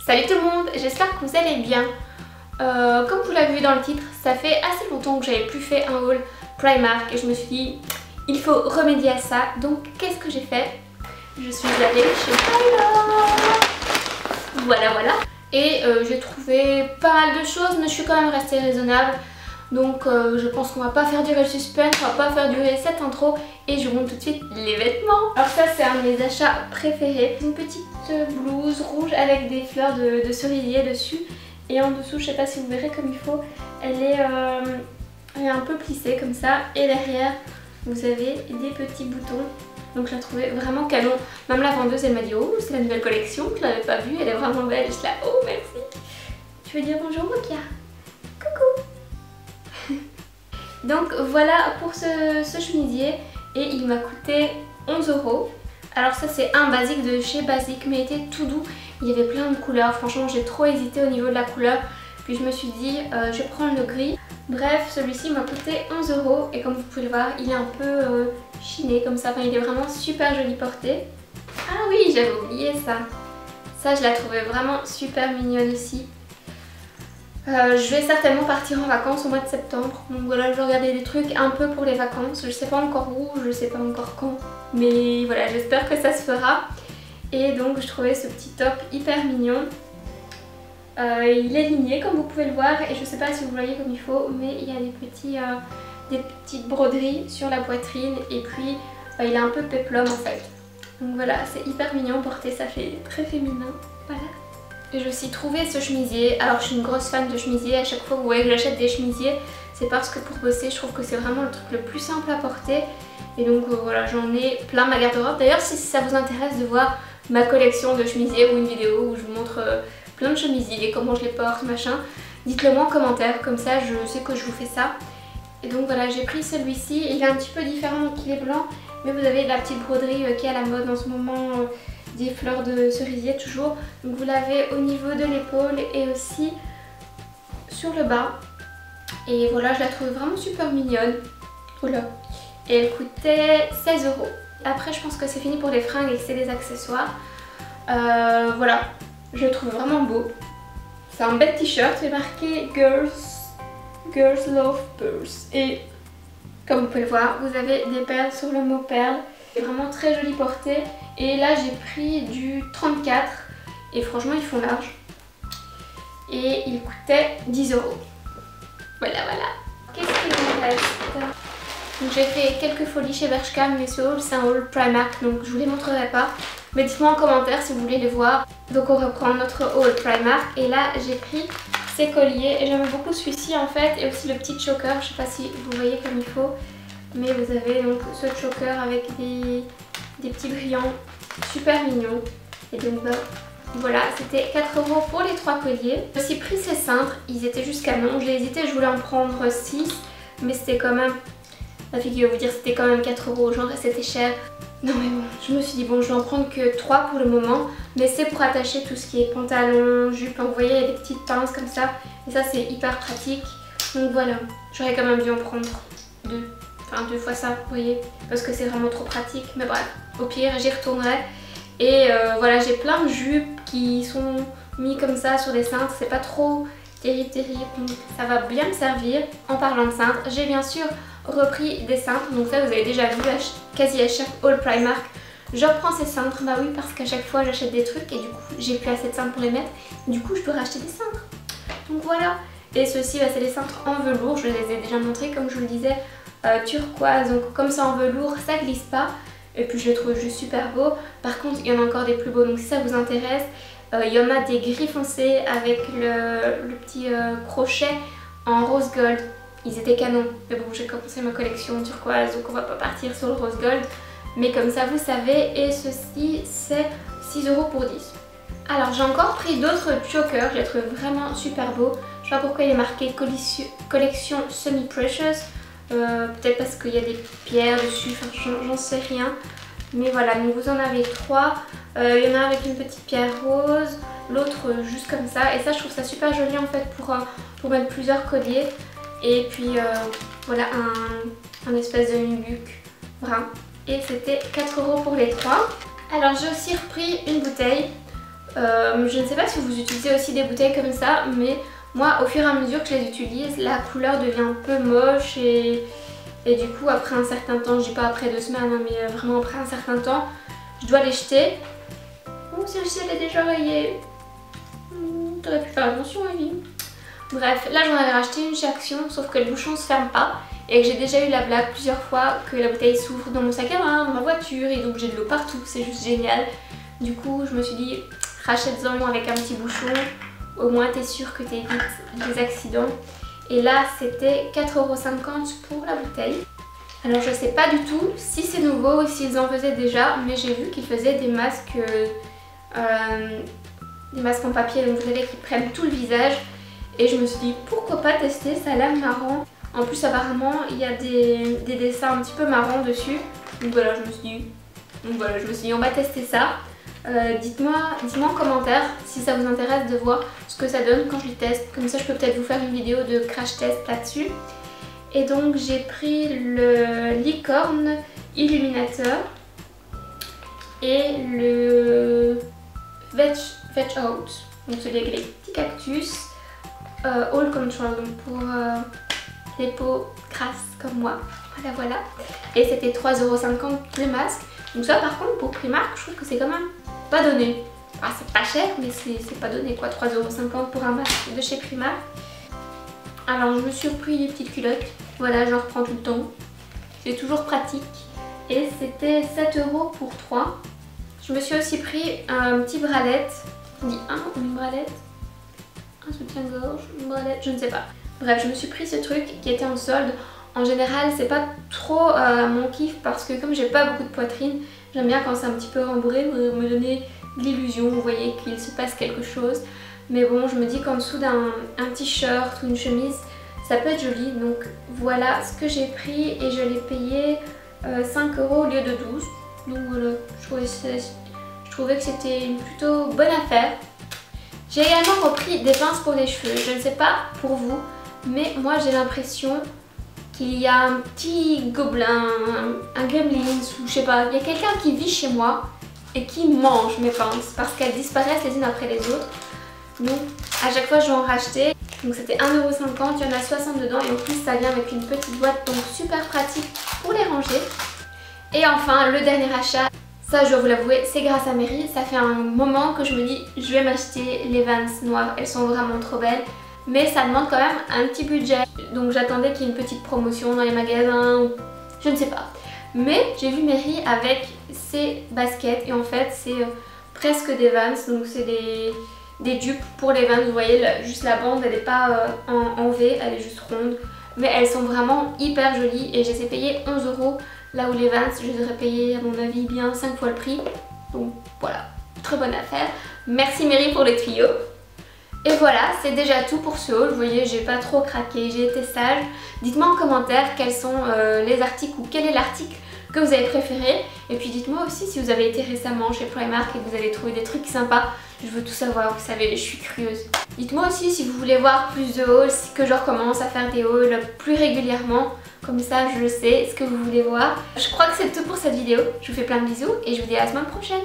Salut tout le monde, j'espère que vous allez bien. Comme vous l'avez vu dans le titre, ça fait assez longtemps que j'avais plus fait un haul Primark et je me suis dit il faut remédier à ça. Donc qu'est-ce que j'ai fait? Je suis allée chez Primark. Voilà. Et j'ai trouvé pas mal de choses, mais je suis quand même restée raisonnable. Donc je pense qu'on va pas faire durer le suspense, on va pas faire durer cette intro et je vous montre tout de suite les vêtements. Alors ça c'est un de mes achats préférés. Une petite blouse rouge avec des fleurs de cerisier dessus. Et en dessous, je sais pas si vous verrez comme il faut, elle est un peu plissée comme ça. Et derrière, vous avez des petits boutons. Donc je la trouvais vraiment canon. Même la vendeuse elle m'a dit oh c'est la nouvelle collection, je l'avais pas vue, elle est vraiment belle. Je suis là oh merci. Tu veux dire bonjour Mokia? Coucou. Donc voilà pour ce chemisier et il m'a coûté 11 €. Alors ça c'est un basique de chez Basic mais il était tout doux. Il y avait plein de couleurs, franchement j'ai trop hésité au niveau de la couleur. Puis je me suis dit je vais prendre le gris. Bref celui-ci m'a coûté 11 € et comme vous pouvez le voir il est un peu chiné comme ça. Enfin il est vraiment super joli porté. Ah oui j'avais oublié ça. Ça je la trouvais vraiment super mignonne aussi. Je vais certainement partir en vacances au mois de septembre. Donc voilà je vais regarder des trucs un peu pour les vacances. Je sais pas encore où, je sais pas encore quand. Mais voilà j'espère que ça se fera. Et donc je trouvais ce petit top hyper mignon. Il est ligné comme vous pouvez le voir et je sais pas si vous voyez comme il faut mais il y a des petites broderies sur la poitrine et puis il est un peu péplum en fait. Donc voilà c'est hyper mignon porté, ça fait très féminin. Voilà. Et j'ai aussi trouvé ce chemisier. Alors je suis une grosse fan de chemisiers, à chaque fois que vous voyez que j'achète des chemisiers c'est parce que pour bosser je trouve que c'est vraiment le truc le plus simple à porter. Et donc voilà j'en ai plein ma garde-robe. D'ailleurs si ça vous intéresse de voir ma collection de chemisiers ou une vidéo où je vous montre plein de chemisiers, comment je les porte, machin, dites-le moi en commentaire, comme ça je sais que je vous fais ça. Et donc voilà j'ai pris celui-ci, il est un petit peu différent donc il est blanc, mais vous avez la petite broderie qui est à la mode en ce moment, des fleurs de cerisier toujours. Donc vous l'avez au niveau de l'épaule et aussi sur le bas. Et voilà je la trouve vraiment super mignonne. Oula. Et elle coûtait 16 €. Après je pense que c'est fini pour les fringues et que c'est des accessoires. Voilà, je le trouve vraiment beau. C'est un bel t-shirt, c'est marqué Girls Love Pearls. Et comme vous pouvez le voir, vous avez des perles sur le mot perles. C'est vraiment très joli porté. Et là j'ai pris du 34 et franchement ils font large. Et il coûtait 10 €. Voilà. Qu'est-ce qu'il me reste? Donc j'ai fait quelques folies chez Bershka, mais ce haul c'est un haul Primark donc je vous les montrerai pas. Mais dites-moi en commentaire si vous voulez les voir. Donc on reprend notre haul Primark et là j'ai pris ces colliers et j'aime beaucoup celui-ci en fait et aussi le petit choker, je sais pas si vous voyez comme il faut. Mais vous avez donc ce choker avec des petits brillants super mignons. Et donc voilà, c'était 4 € pour les 3 colliers. J'ai aussi pris ces cintres, ils étaient juste canons. J'ai hésité, je voulais en prendre 6 mais c'était quand même... La fille va vous dire c'était quand même 4 €, genre c'était cher. Non mais bon, je me suis dit bon je vais en prendre que 3 pour le moment. Mais c'est pour attacher tout ce qui est pantalon, jupe, vous voyez il y a des petites pinces comme ça. Et ça c'est hyper pratique. Donc voilà, j'aurais quand même dû en prendre 2. Enfin 2 fois ça, vous voyez. Parce que c'est vraiment trop pratique. Mais bref, au pire j'y retournerai. Et voilà j'ai plein de jupes qui sont mis comme ça sur des cintres. C'est pas trop terrible. Donc ça va bien me servir. En parlant de cintres, j'ai bien sûr repris des cintres, donc ça vous avez déjà vu quasi à chaque haul Primark je reprends ces cintres, bah oui parce qu'à chaque fois j'achète des trucs et du coup j'ai plus assez de cintres pour les mettre, du coup je peux racheter des cintres, donc voilà. Et ceux-ci c'est des cintres en velours, je les ai déjà montrés comme je vous le disais, turquoise, donc comme c'est en velours ça glisse pas et puis je les trouve juste super beaux. Par contre il y en a encore des plus beaux, donc si ça vous intéresse il y en a des gris foncé avec le petit crochet en rose gold. Ils étaient canons, mais bon j'ai commencé ma collection turquoise donc on va pas partir sur le rose gold. Mais comme ça vous savez, et ceci c'est 6 € pour 10. Alors j'ai encore pris d'autres chokers, je les trouve vraiment super beaux. Je sais pas pourquoi il est marqué collection semi-precious. Peut-être parce qu'il y a des pierres dessus, enfin j'en sais rien. Mais voilà, donc vous en avez 3. Il y en a un avec une petite pierre rose, l'autre juste comme ça. Et ça je trouve ça super joli en fait pour mettre plusieurs colliers. Et puis voilà un espèce de nubuck brun. Et c'était 4 € pour les 3. Alors j'ai aussi repris une bouteille Je ne sais pas si vous utilisez aussi des bouteilles comme ça, mais moi au fur et à mesure que je les utilise, la couleur devient un peu moche et du coup après un certain temps, je dis pas après 2 semaines, hein, mais vraiment après un certain temps, je dois les jeter. Oh, celle-ci elle est déjà rayée. T'aurais pu faire attention, Evie. Bref, là j'en avais racheté une chez Action, sauf que le bouchon se ferme pas et que j'ai déjà eu la blague plusieurs fois que la bouteille s'ouvre dans mon sac à main, dans ma voiture et donc j'ai de l'eau partout, c'est juste génial. Du coup je me suis dit rachète-en avec un petit bouchon, au moins t'es sûr que t'évites des accidents. Et là c'était 4,50 € pour la bouteille. Alors je sais pas du tout si c'est nouveau ou s'ils en faisaient déjà, mais j'ai vu qu'ils faisaient des masques en papier, donc vous savez qui prennent tout le visage. Et je me suis dit pourquoi pas tester, ça a l'air marrant. En plus apparemment il y a des dessins un petit peu marrants dessus. Donc voilà, je me suis dit on va tester ça. Dites-moi en commentaire si ça vous intéresse de voir ce que ça donne quand je les teste. Comme ça je peux peut-être vous faire une vidéo de crash test là-dessus. Et donc j'ai pris le licorne illuminateur et le veg out, donc celui avec les petits cactus, all control, donc pour les peaux grasses comme moi. Voilà. Et c'était 3,50 € le masque. Donc ça par contre pour Primark je trouve que c'est quand même pas donné. Ah, c'est pas cher mais c'est pas donné quoi, 3,50 € pour un masque de chez Primark. Alors je me suis pris des petites culottes, voilà j'en reprends tout le temps, c'est toujours pratique. Et c'était 7 € pour 3. Je me suis aussi pris un petit bralette, on dit un ou une bralette, un soutien-gorge, une bralette, je ne sais pas. Bref je me suis pris ce truc qui était en solde. En général c'est pas trop mon kiff parce que comme j'ai pas beaucoup de poitrine, j'aime bien quand c'est un petit peu rembourré, me donner l'illusion, vous voyez qu'il se passe quelque chose. Mais bon, je me dis qu'en dessous d'un t-shirt ou une chemise, ça peut être joli. Donc voilà ce que j'ai pris et je l'ai payé 5 € au lieu de 12. Donc voilà, je trouvais que c'était une plutôt bonne affaire. J'ai également repris des pinces pour les cheveux. Je ne sais pas pour vous, mais moi j'ai l'impression qu'il y a un petit gobelin, un gremlin ou je sais pas, il y a quelqu'un qui vit chez moi et qui mange mes pinces parce qu'elles disparaissent les unes après les autres. Donc à chaque fois je vais en racheter. Donc c'était 1,50 €, il y en a 60 dedans et en plus ça vient avec une petite boîte, donc super pratique pour les ranger. Et enfin le dernier achat, ça je dois vous l'avouer, c'est grâce à Mary. Ça fait un moment que je me dis je vais m'acheter les Vans noires, elles sont vraiment trop belles. Mais ça demande quand même un petit budget. Donc j'attendais qu'il y ait une petite promotion dans les magasins, je ne sais pas. Mais j'ai vu Mary avec ses baskets et en fait c'est presque des Vans, donc c'est des dupes pour les Vans. Vous voyez juste la bande, elle n'est pas en V, elle est juste ronde. Mais elles sont vraiment hyper jolies et je les ai payées 11 € là où les Vans je les aurais payées à mon avis bien 5 fois le prix. Donc voilà, très bonne affaire. Merci Mary pour les tuyaux. Et voilà, c'est déjà tout pour ce haul. Vous voyez, j'ai pas trop craqué, j'ai été sage. Dites-moi en commentaire quels sont les articles ou quel est l'article que vous avez préféré. Et puis dites-moi aussi si vous avez été récemment chez Primark et que vous avez trouvé des trucs sympas. Je veux tout savoir, vous savez, je suis curieuse. Dites-moi aussi si vous voulez voir plus de hauls, que je recommence à faire des hauls plus régulièrement. Comme ça, je le sais, ce que vous voulez voir. Je crois que c'est tout pour cette vidéo. Je vous fais plein de bisous et je vous dis à la semaine prochaine.